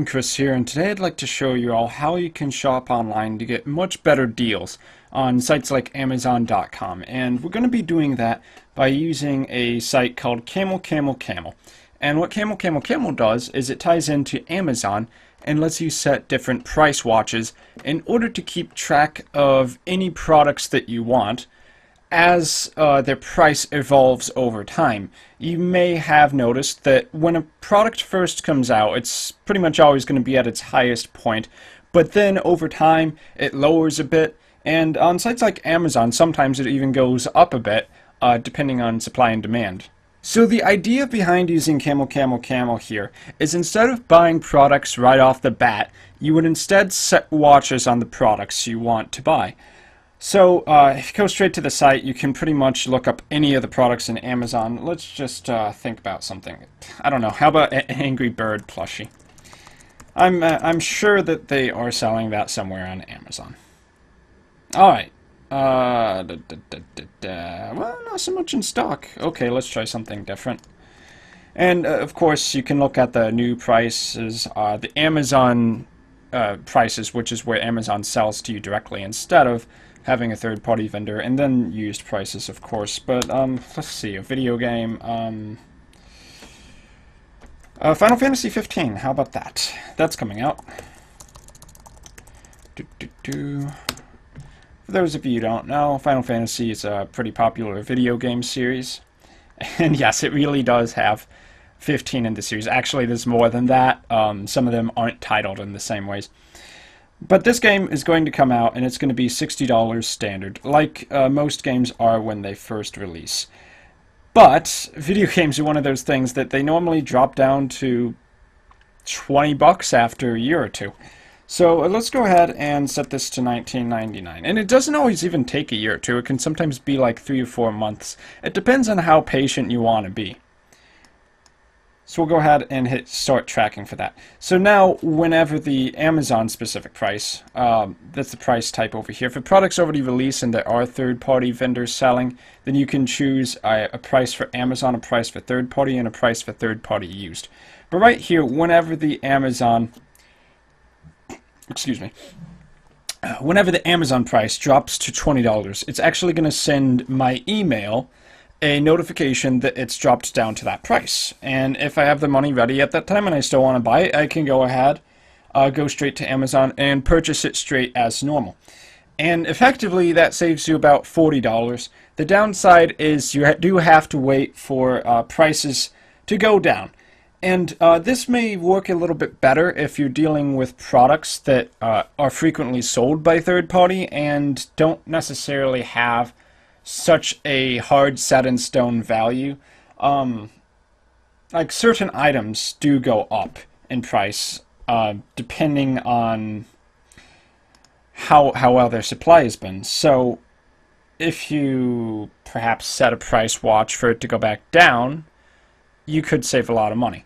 everyone, Chris here, and today I'd like to show you all how you can shop online to get much better deals on sites like Amazon.com. And we're going to be doing that by using a site called Camel Camel Camel. And what Camel Camel Camel does is it ties into Amazon and lets you set different price watches in order to keep track of any products that you want as their price evolves over time. You may have noticed that when a product first comes out, it's pretty much always going to be at its highest point, but then over time it lowers a bit, and on sites like Amazon sometimes it even goes up a bit, depending on supply and demand. So the idea behind using Camel Camel Camel here is instead of buying products right off the bat, you would instead set watches on the products you want to buy. So if you go straight to the site, you can pretty much look up any of the products in Amazon. Let's just think about something. I don't know. How about an Angry Bird plushie? I'm sure that they are selling that somewhere on Amazon. All right. Well, not so much in stock. Okay, let's try something different. And of course, you can look at the new prices, the Amazon prices, which is where Amazon sells to you directly instead of having a third-party vendor, and then used prices, of course. But let's see, a video game. Final Fantasy 15. How about that? That's coming out. For those of you who don't know, Final Fantasy is a pretty popular video game series, and yes, it really does have 15 in the series. Actually, there's more than that. Some of them aren't titled in the same ways. But this game is going to come out, and it's going to be $60 standard, like most games are when they first release. But video games are one of those things that they normally drop down to $20 after a year or two. So let's go ahead and set this to $19.99. And it doesn't always even take a year or two. It can sometimes be like 3 or 4 months. It depends on how patient you want to be. So we'll go ahead and hit start tracking for that. So now, whenever the Amazon specific price, that's the price type over here. If a product's already released and there are third-party vendors selling, then you can choose a price for Amazon, a price for third-party, and a price for third-party used. But right here, whenever the Amazon, whenever the Amazon price drops to $20, it's actually going to send my email a notification that it's dropped down to that price. And if I have the money ready at that time and I still want to buy it, I can go ahead, go straight to Amazon and purchase it straight as normal. And effectively, that saves you about $40. The downside is you do have to wait for prices to go down. And this may work a little bit better if you're dealing with products that are frequently sold by third party and don't necessarily have such a hard set in stone value. Like certain items do go up in price depending on how well their supply has been. So if you perhaps set a price watch for it to go back down, you could save a lot of money.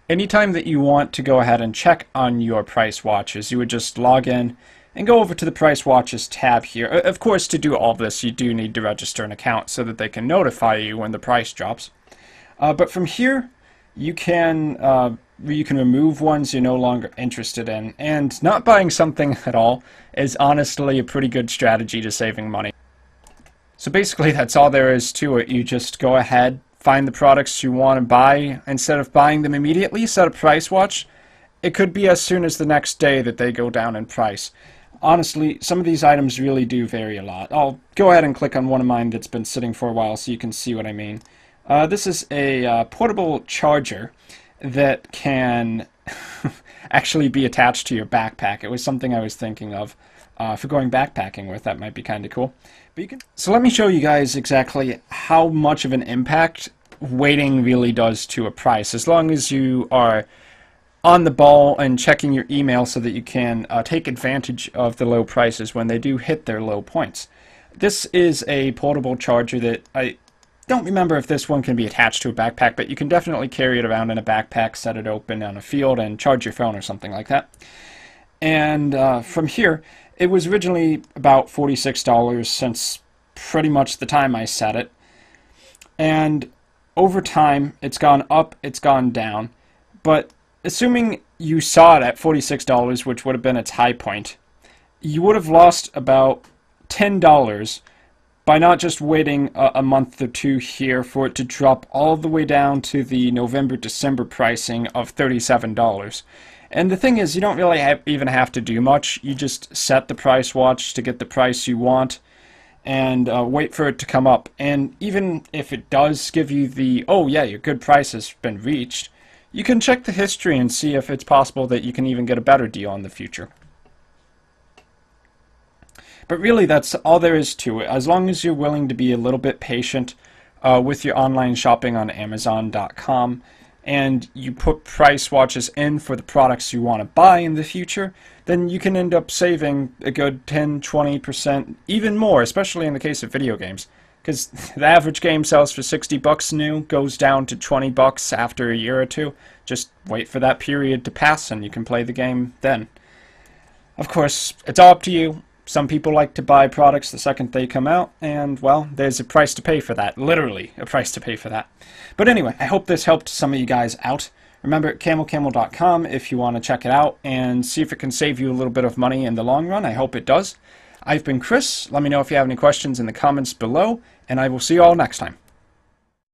Anytime that you want to go ahead and check on your price watches, you would just log in and go over to the Price Watches tab here. Of course, to do all this, you do need to register an account so that they can notify you when the price drops. But from here, you can remove ones you're no longer interested in. And not buying something at all is honestly a pretty good strategy to saving money. So basically, that's all there is to it. You just go ahead, find the products you want to buy. Instead of buying them immediately, set a price watch. It could be as soon as the next day that they go down in price. Honestly, some of these items really do vary a lot. I'll go ahead and click on one of mine that's been sitting for a while so you can see what I mean. This is a portable charger that can actually be attached to your backpack. It was something I was thinking of for going backpacking with. That might be kind of cool. So let me show you guys exactly how much of an impact waiting really does to a price. As long as you are on the ball and checking your email so that you can take advantage of the low prices when they do hit their low points. This is a portable charger that I don't remember if this one can be attached to a backpack, but you can definitely carry it around in a backpack, set it open on a field, and charge your phone or something like that. And from here, it was originally about $46 since pretty much the time I set it. And over time, it's gone up, it's gone down. But assuming you saw it at $46, which would have been its high point, you would have lost about $10 by not just waiting a month or two here for it to drop all the way down to the November-December pricing of $37. And the thing is, you don't really even have to do much. You just set the price watch to get the price you want and wait for it to come up. And even if it does give you the, oh yeah, your good price has been reached, you can check the history and see if it's possible that you can even get a better deal in the future. But really, that's all there is to it. As long as you're willing to be a little bit patient with your online shopping on Amazon.com, and you put price watches in for the products you want to buy in the future, then you can end up saving a good 10, 20%, even more, especially in the case of video games. Because the average game sells for $60 new, goes down to $20 after a year or two. Just wait for that period to pass and you can play the game then. Of course, it's all up to you. Some people like to buy products the second they come out, and, well, there's a price to pay for that. Literally, a price to pay for that. But anyway, I hope this helped some of you guys out. Remember, CamelCamel.com if you want to check it out and see if it can save you a little bit of money in the long run. I hope it does. I've been Chris. Let me know if you have any questions in the comments below, and I will see you all next time.